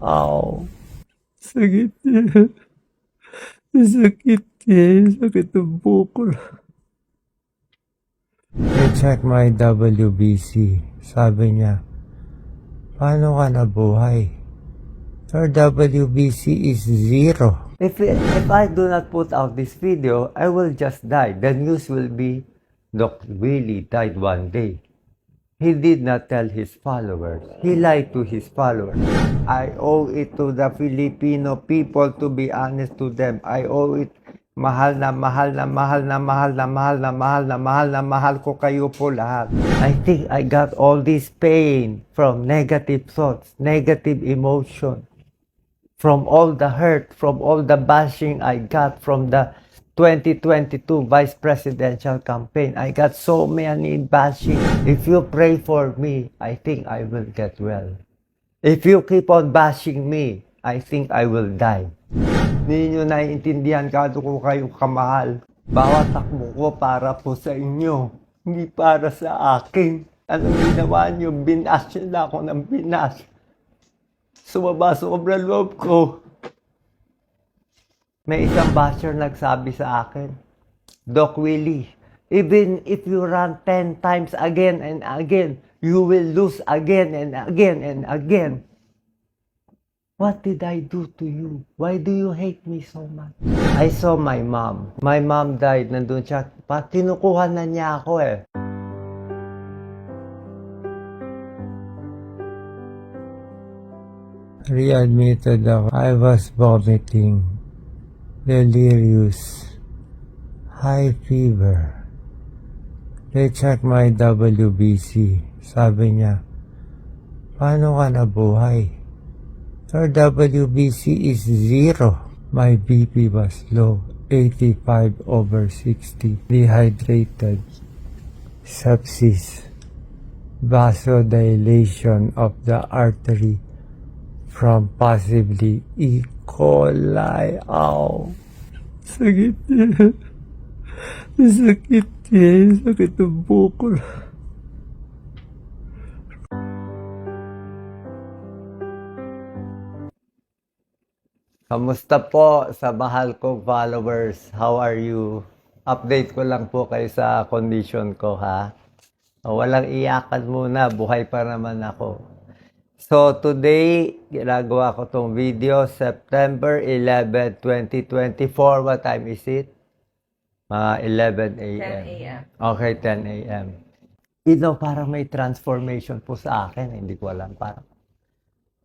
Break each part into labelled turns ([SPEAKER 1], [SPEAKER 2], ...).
[SPEAKER 1] Ow! Sakit niya. Sakit niya. Sakit ng bukol. I check my WBC. Sabi niya, paano ka nabuhay? Your WBC is 0. If I do not put out this video, I will just die. The news will be, Doc Willie died one day. He did not tell his followers. He lied to his followers. I owe it to the Filipino people to be honest to them. I owe it. Mahal na mahal na mahal na mahal na mahal na mahal na mahal na mahal ko kayo po lahat. I think I got all this pain from negative thoughts, negative emotion, from all the hurt, from all the bashing I got from the 2022 vice presidential campaign. I got so many bashing. If you pray for me, I think I will get well. If you keep on bashing me, I think I will die. Hindi nyo naiintindihan kado ko kayo kamahal. Bawat takbo ko para po sa inyo, hindi para sa akin. Anong ginawa nyo? Binas nyo na ako ng binas. Sobra loob ko. May isang basher nagsabi sa akin, Doc Willie, even if you run 10 times again and again, you will lose again and again and again. What did I do to you? Why do you hate me so much? I saw my mom. My mom died. Nandun siya. Kinukuha na niya ako eh. Readmitted ako. I was vomiting. Delirious. High fever. They checked my WBC. Sabi niya, paano ka nabuhay? Your WBC is 0. My BP was low, 85/60. Dehydrated, sepsis, vasodilation of the artery from possibly E. coli. Ow! Sakit niya. Sakit niya. Sakit ng bukol. Kamusta po sa mahal kong followers? How are you? Update ko lang po kayo sa condition ko ha. Walang iyakan muna, buhay pa naman ako. So today, ginagawa ko tong video, September 11, 2024. What time is it? 11 a.m.
[SPEAKER 2] 10 a.m.
[SPEAKER 1] Okay, 10 a.m. You know, parang may transformation po sa akin. Hindi ko alam, parang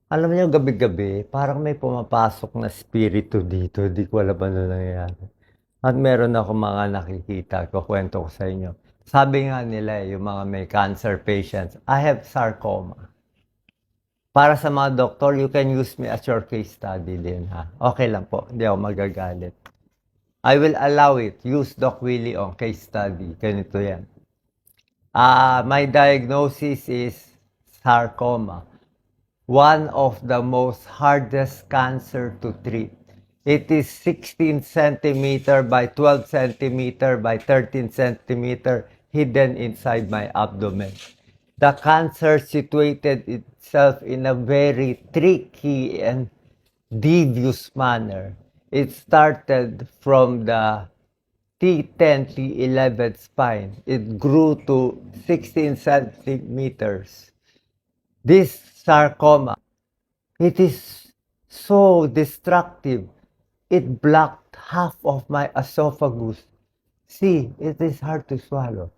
[SPEAKER 1] alam niyo, gabi-gabi, parang may pumapasok na spirito dito. Di ko alam ano nangyayari. At meron ako mga nakikita, kukwento ko sa inyo. Sabi nga nila, yung mga may cancer patients, I have sarcoma. Para sa mga doktor, you can use me as your case study din, ha? Okay lang po, hindi ako magagalit. I will allow it. Use Doc Willie on case study. Ganito yan. My diagnosis is sarcoma. One of the most hardest cancer to treat. It is 16 centimeter by 12 centimeter by 13 centimeter hidden inside my abdomen. The cancer situated itself in a very tricky and devious manner. It started from the T10, T11 spine. It grew to 16 centimeters. This sarcoma, it is so destructive. It blocked half of my esophagus. See, it is hard to swallow.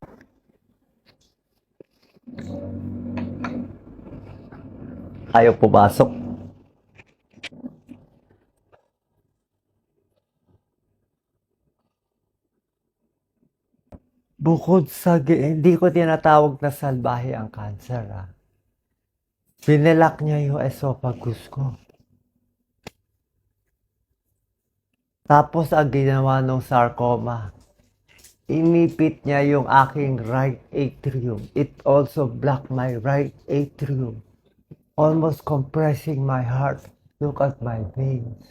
[SPEAKER 1] Ayaw pumasok. Bukod sa, hindi ko tinatawag na salbahe ang cancer, ha. Pinilak niya yung esophagus ko. Tapos ang ginawa ng sarcoma, inipit niya yung aking right atrium. It also blocked my right atrium, almost compressing my heart. Look at my veins.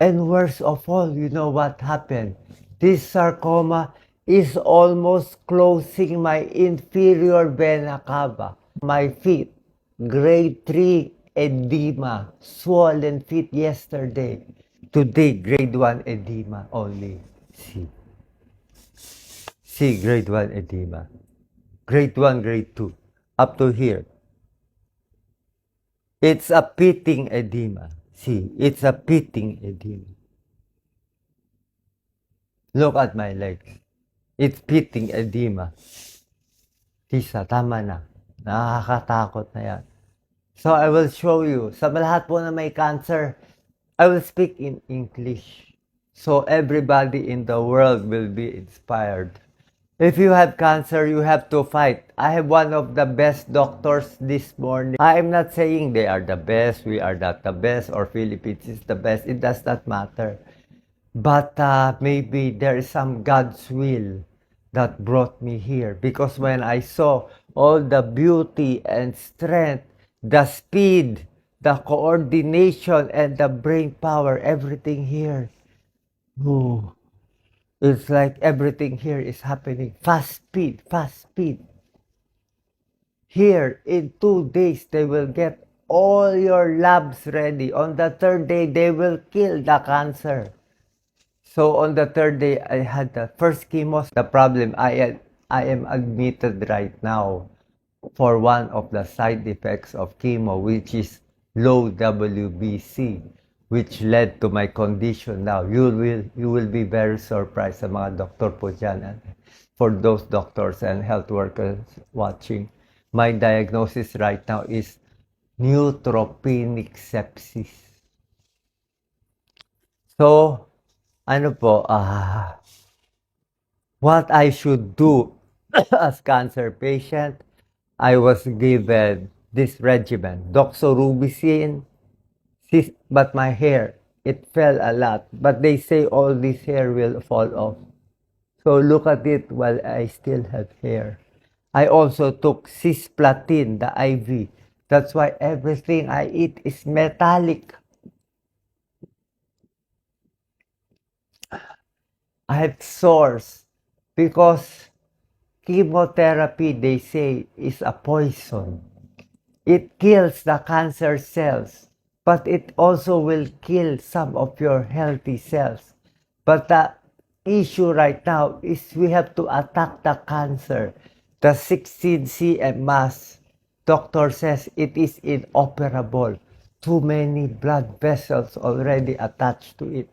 [SPEAKER 1] And worst of all, you know what happened? This sarcoma is almost closing my inferior vena cava. My feet, grade 3 edema, swollen feet yesterday. Today, grade 1 edema only. See, grade 1 edema. Grade 1, grade 2, up to here. It's a pitting edema. See, it's a pitting edema. Look at my legs. It's pitting edema. Tisa, tama na. Nakakatakot na yan. So, I will show you. Sa lahat po na may cancer, I will speak in English. So, everybody in the world will be inspired. If you have cancer, you have to fight. I have one of the best doctors this morning. I am not saying they are the best, we are not the best, or Philippines is the best. It does not matter. But maybe there is some God's will that brought me here. Because when I saw all the beauty and strength, the speed, the coordination, and the brain power, everything here, ooh, it's like everything here is happening. Fast speed, fast speed. Here, in 2 days, they will get all your labs ready. On the 3rd day, they will kill the cancer. So on the 3rd day, I had the first chemo. The problem, I am admitted right now for one of the side effects of chemo, which is low WBC, which led to my condition now. You will be very surprised sa mga doktor po dyan. For those doctors and health workers watching, my diagnosis right now is neutropenic sepsis. So, ano po, what I should do as cancer patient, I was given this regimen, doxorubicin, but my hair, it fell a lot. But they say all this hair will fall off. So look at it while I still have hair. I also took cisplatin, the IV. That's why everything I eat is metallic. I have sores because chemotherapy, they say, is a poison. It kills the cancer cells, but it also will kill some of your healthy cells. But the issue right now is we have to attack the cancer. The 16 cm mass, doctor says it is inoperable. Too many blood vessels already attached to it.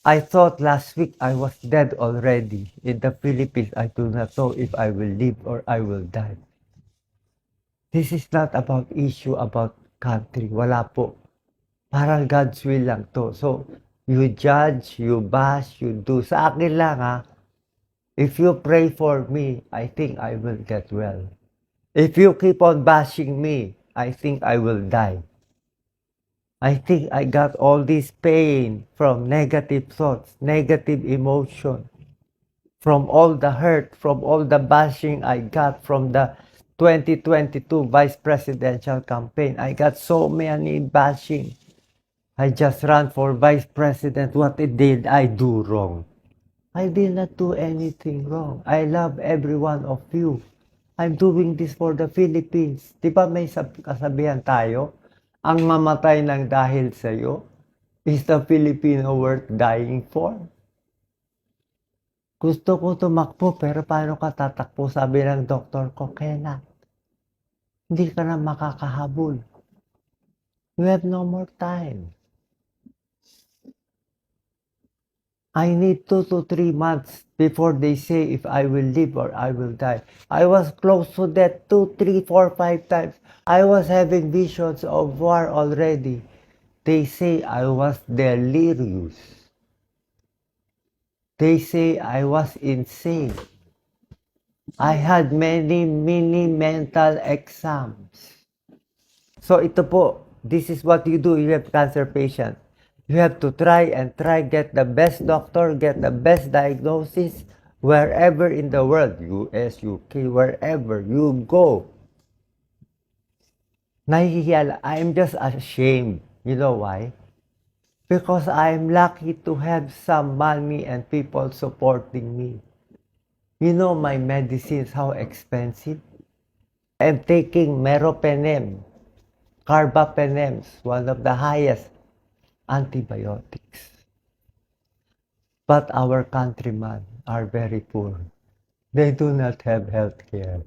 [SPEAKER 1] I thought last week I was dead already. In the Philippines, I do not know if I will live or I will die. This is not about issue about country. Wala po. Parang God's will lang to. So, you judge, you bash, you do. Sa akin lang ha. If you pray for me, I think I will get well. If you keep on bashing me, I think I will die. I think I got all this pain from negative thoughts, negative emotion, from all the hurt, from all the bashing I got from the 2022 vice presidential campaign. I got so many bashing. I just ran for vice president. What did I do wrong? I did not do anything wrong. I love every one of you. I'm doing this for the Philippines. Di ba may kasabihan tayo? Ang mamatay ng dahil sa'yo is the Filipino worth dying for. Gusto ko tumakbo, pero paano ka tatakbo? Sabi ng doktor ko, Kena, hindi ka na makakahabol. You have no more time. I need 2 to 3 months before they say if I will live or I will die. I was close to death 2, 3, 4, 5 times. I was having visions of war already. They say I was delirious. They say I was insane. I had many mental exams. So ito po, this is what you do. You have cancer patient. You have to try and get the best doctor, get the best diagnosis wherever in the world, US, UK, wherever you go. Nahihiya, I'm just ashamed. You know why? Because I'm lucky to have some money and people supporting me. You know my medicines, how expensive? I'm taking meropenem. Carbapenems, one of the highest antibiotics. But our countrymen are very poor. They do not have health care.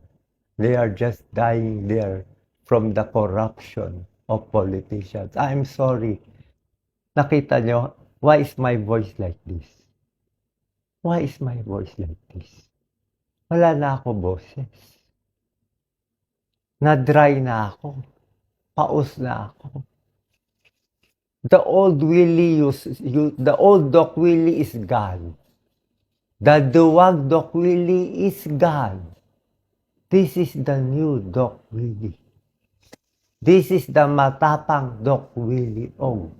[SPEAKER 1] They are just dying there from the corruption of politicians. I'm sorry. Nakita nyo, why is my voice like this? Why is my voice like this? Wala na ako boses. Na-dry na ako. Paus na ako. The old Doc Willie is gone. The duwag Doc Willie is gone. This is the new Doc Willie. This is the matapang Doc Willie Og.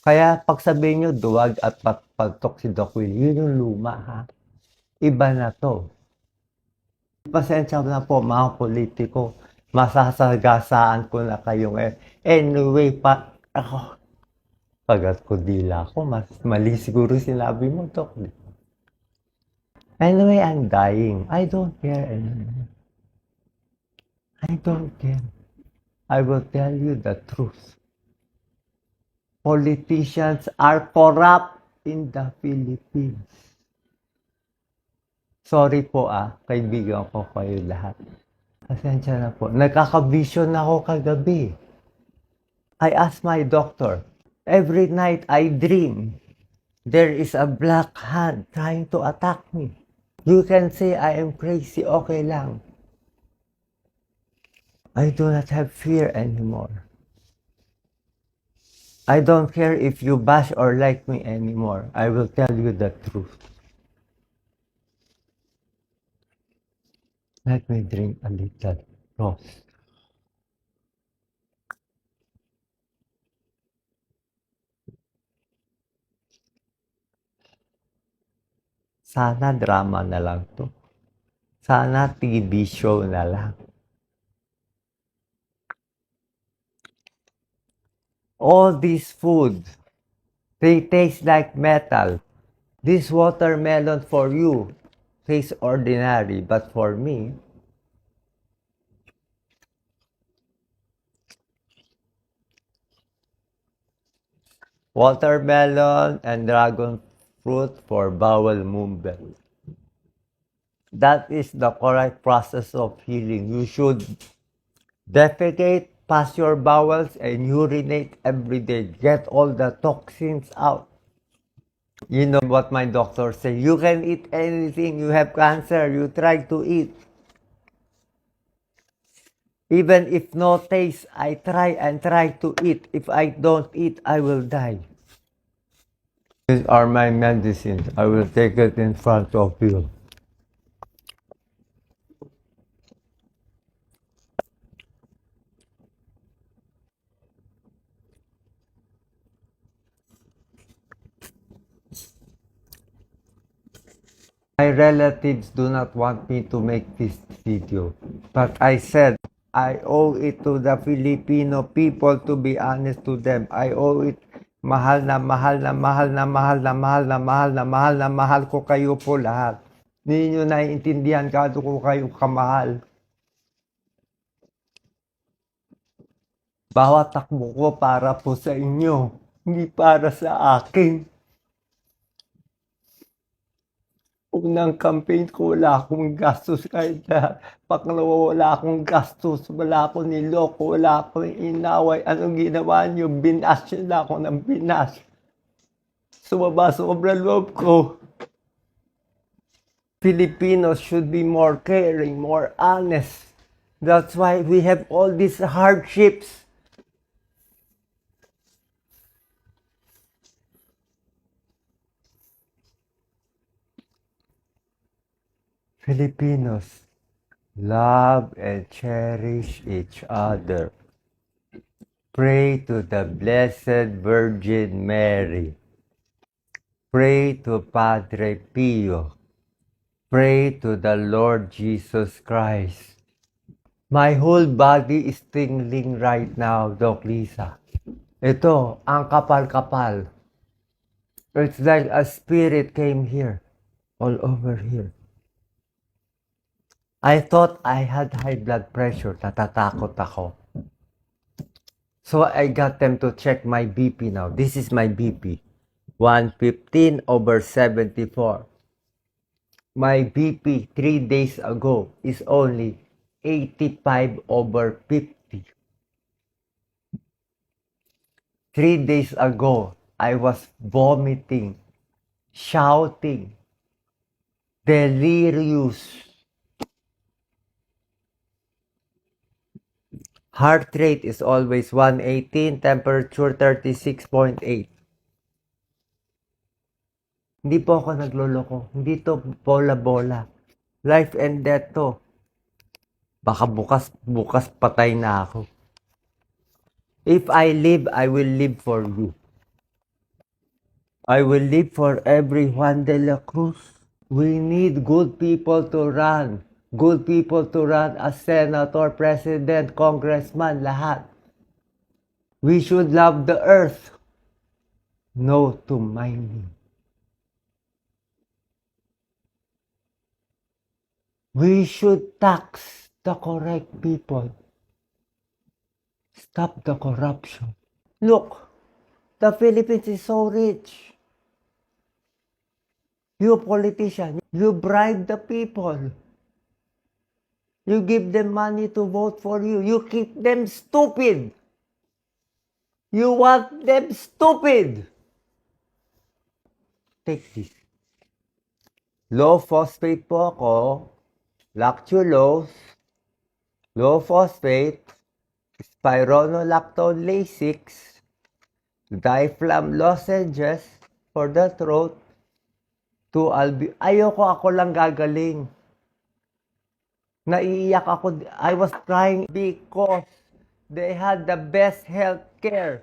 [SPEAKER 1] Kaya pag sabihin nyo duwag at pagtok si Doc Willie, yun yung luma ha. Iba na to. Pasensya na po mga politiko. Masasagasaan ko na kayo ngayon. Anyway, ako, pagat ko dila ko, mas mali siguro sinabi mo, Doc. Anyway, I'm dying. I don't care anymore. I don't care. I will tell you the truth. Politicians are corrupt in the Philippines. Sorry po kaibigan ko kayo lahat. Pasensya na po. Nagkaka-vision ako kagabi. I asked my doctor, every night I dream, there is a black hand trying to attack me. You can say I am crazy, okay lang. I do not have fear anymore. I don't care if you bash or like me anymore. I will tell you the truth. Let me drink a little rose. Sana drama na lang to. Sana TV show na lang. All these food, they taste like metal. This watermelon for you tastes ordinary, but for me, watermelon and dragon fruit for bowel movement. That is the correct process of healing. You should defecate, pass your bowels, and urinate every day. Get all the toxins out. You know what my doctor said, you can eat anything, you have cancer, you try to eat. Even if no taste, I try to eat. If I don't eat, I will die. These are my medicines. I will take it in front of you. My relatives do not want me to make this video, but I said I owe it to the Filipino people to be honest to them. I owe it. Mahal na mahal na mahal na mahal na mahal na mahal na mahal na mahal ko kayo po lahat. Hindi nyo naiintindihan kado ko kayo kamahal. Bawat takbo ko para po sa inyo, hindi para sa akin. Unang campaign ko, wala akong gastos kahit na pangalawa, wala akong gastos, wala akong niloko, wala akong inaway. Anong ginawa niyo? Binas niyo na ako ng binas. Sumaba sobra loob ko. Filipinos should be more caring, more honest. That's why we have all these hardships. Filipinos love and cherish each other. Pray to the Blessed Virgin Mary. Pray to Padre Pio. Pray to the Lord Jesus Christ. My whole body is tingling right now, Doc Lisa. Ito, ang kapal-kapal. It's like a spirit came here, all over here. I thought I had high blood pressure. Natatakot ako. So I got them to check my BP now. This is my BP. 115/74. My BP 3 days ago is only 85/50. 3 days ago, I was vomiting, shouting, delirious. Heart rate is always 118, temperature 36.8. Hindi po ako nagloloko. Hindi to bola-bola. Life and death to. Baka bukas patay na ako. If I live, I will live for you. I will live for every Juan de la Cruz. We need good people to run. Good people to run as senator, president, congressman, lahat. We should love the earth. No to mining. We should tax the correct people. Stop the corruption. Look, the Philippines is so rich. You politician, you bribe the people. You give them money to vote for you. You keep them stupid. You want them stupid. Take this. Low phosphate po ako. Lactulose. Low phosphate. Spironolactone Lasix. Diflam lozenges for the throat. Ayoko ako lang gagaling. Naiiyak ako. I was crying because they had the best health care.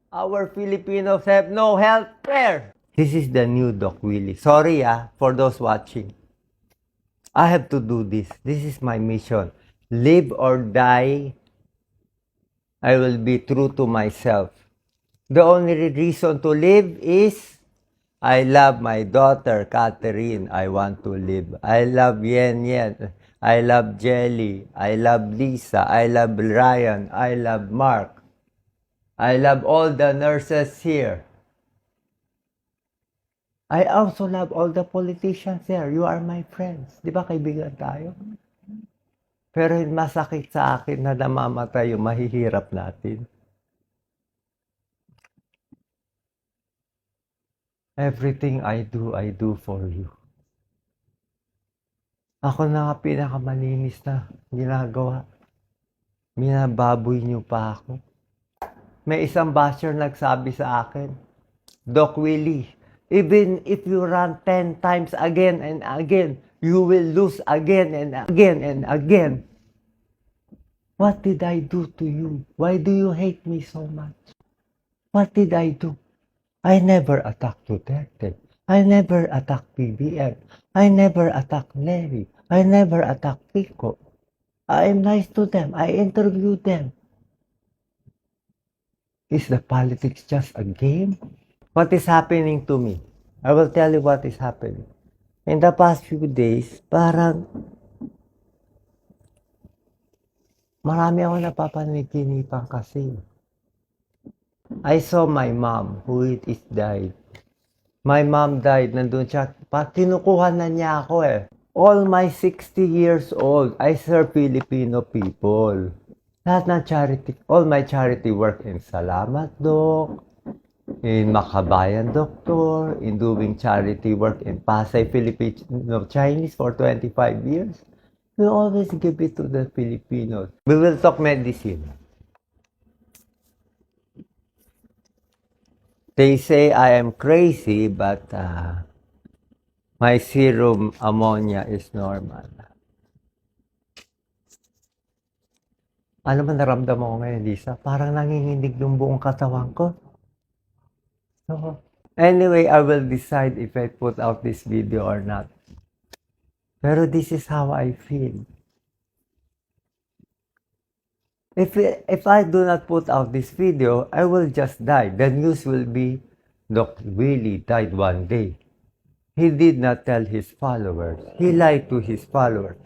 [SPEAKER 1] Our Filipinos have no health care. This is the new Doc Willie. Sorry for those watching. I have to do this. This is my mission. Live or die, I will be true to myself. The only reason to live is I love my daughter, Catherine. I want to live. I love Yen Yen. I love Jelly. I love Lisa. I love Ryan. I love Mark. I love all the nurses here. I also love all the politicians there. You are my friends. Di ba kaibigan tayo? Pero masakit sa akin na namamatay yung mahihirap natin. Everything I do for you. Ako na nga pinakamalinis na ginagawa. Minababoy niyo pa ako. May isang basher nagsabi sa akin, Doc Willie, even if you run 10 times again and again, you will lose again and again and again. What did I do to you? Why do you hate me so much? What did I do? I never attacked Duterte. I never attacked PBM. I never attacked Larry. I never attacked Pico. I am nice to them. I interviewed them. Is the politics just a game? What is happening to me? I will tell you what is happening. In the past few days, parang marami ako napapanaginipan kasi. I saw my mom who is died. My mom died. Nandun siya. Kinukuha na niya ako eh. All my 60 years old, I serve Filipino people. Lahat ng charity, all my charity work in Salamat Doc, in Makabayan Doctor, in doing charity work in Pasay Filipino Chinese for 25 years. We always give it to the Filipinos. We will talk medicine. They say I am crazy, but my serum ammonia is normal. Ano man naramdaman ko ngayon, Lisa? Parang nanginginig yung buong katawan ko. So, anyway, I will decide if I put out this video or not. Pero this is how I feel. If I do not put out this video, I will just die. The news will be, Dr. Willie died one day. He did not tell his followers. He lied to his followers.